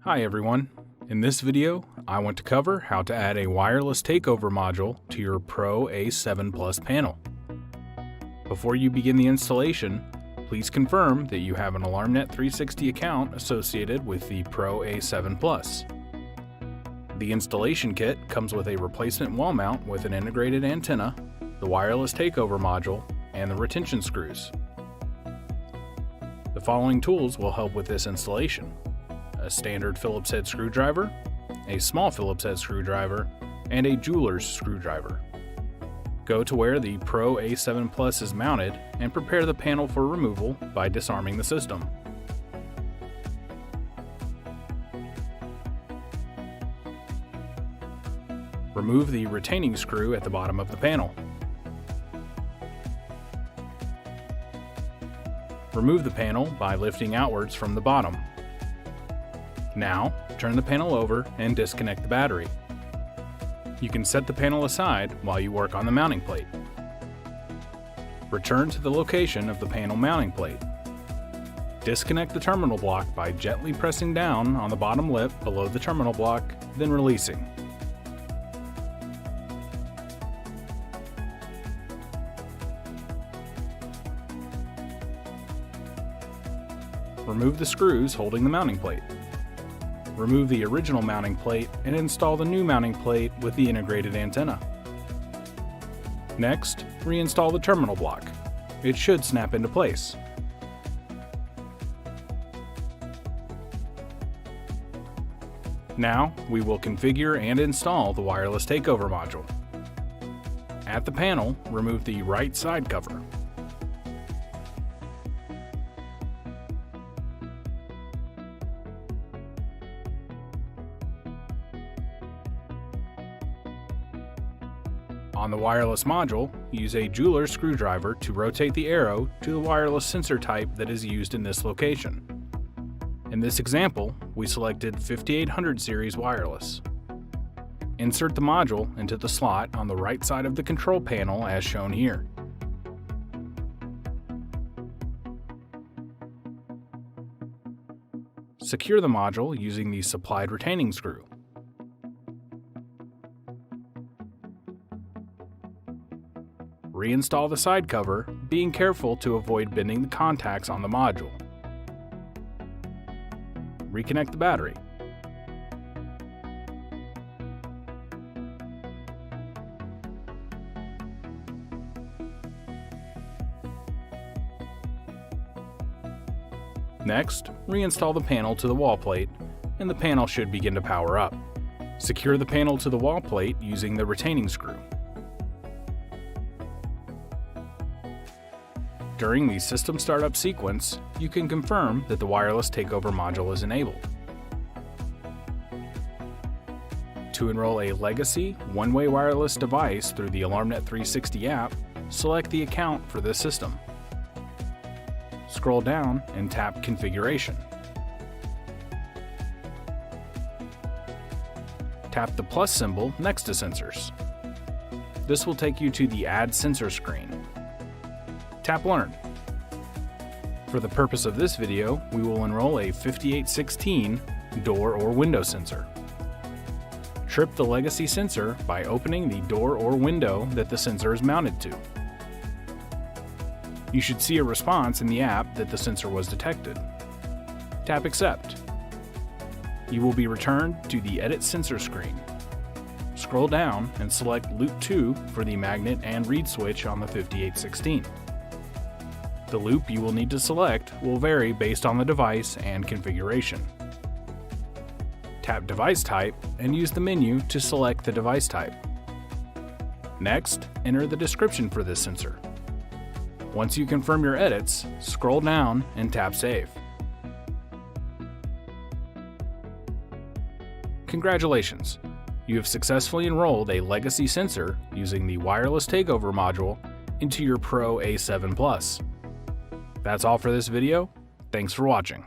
Hi everyone. In this video, I want to cover how to add a wireless takeover module to your PROA7PLUS panel. Before you begin the installation, please confirm that you have an AlarmNet 360 account associated with the PROA7PLUS. The installation kit comes with a replacement wall mount with an integrated antenna, the wireless takeover module, and the retention screws. The following tools will help with this installation: a standard Phillips head screwdriver, a small Phillips head screwdriver, and a jeweler's screwdriver. Go to where the PROA7PLUS is mounted and prepare the panel for removal by disarming the system. Remove the retaining screw at the bottom of the panel. Remove the panel by lifting outwards from the bottom. Now, turn the panel over and disconnect the battery. You can set the panel aside while you work on the mounting plate. Return to the location of the panel mounting plate. Disconnect the terminal block by gently pressing down on the bottom lip below the terminal block, then releasing. Remove the screws holding the mounting plate. Remove the original mounting plate and install the new mounting plate with the integrated antenna. Next, reinstall the terminal block. It should snap into place. Now, we will configure and install the wireless takeover module. At the panel, remove the right side cover. On the wireless module, use a jeweler's screwdriver to rotate the arrow to the wireless sensor type that is used in this location. In this example, we selected 5800 series wireless. Insert the module into the slot on the right side of the control panel as shown here. Secure the module using the supplied retaining screw. Reinstall the side cover, being careful to avoid bending the contacts on the module. Reconnect the battery. Next, reinstall the panel to the wall plate, and the panel should begin to power up. Secure the panel to the wall plate using the retaining screw. During the system startup sequence, you can confirm that the wireless takeover module is enabled. To enroll a legacy one-way wireless device through the AlarmNet 360 app, select the account for this system. Scroll down and tap Configuration. Tap the plus symbol next to Sensors. This will take you to the Add Sensor screen. Tap Learn. For the purpose of this video, we will enroll a 5816 door or window sensor. Trip the legacy sensor by opening the door or window that the sensor is mounted to. You should see a response in the app that the sensor was detected. Tap Accept. You will be returned to the Edit Sensor screen. Scroll down and select Loop 2 for the magnet and reed switch on the 5816. The loop you will need to select will vary based on the device and configuration. Tap Device Type and use the menu to select the device type. Next, enter the description for this sensor. Once you confirm your edits, scroll down and tap Save. Congratulations! You have successfully enrolled a legacy sensor using the wireless takeover module into your PROA7PLUS. That's all for this video. Thanks for watching.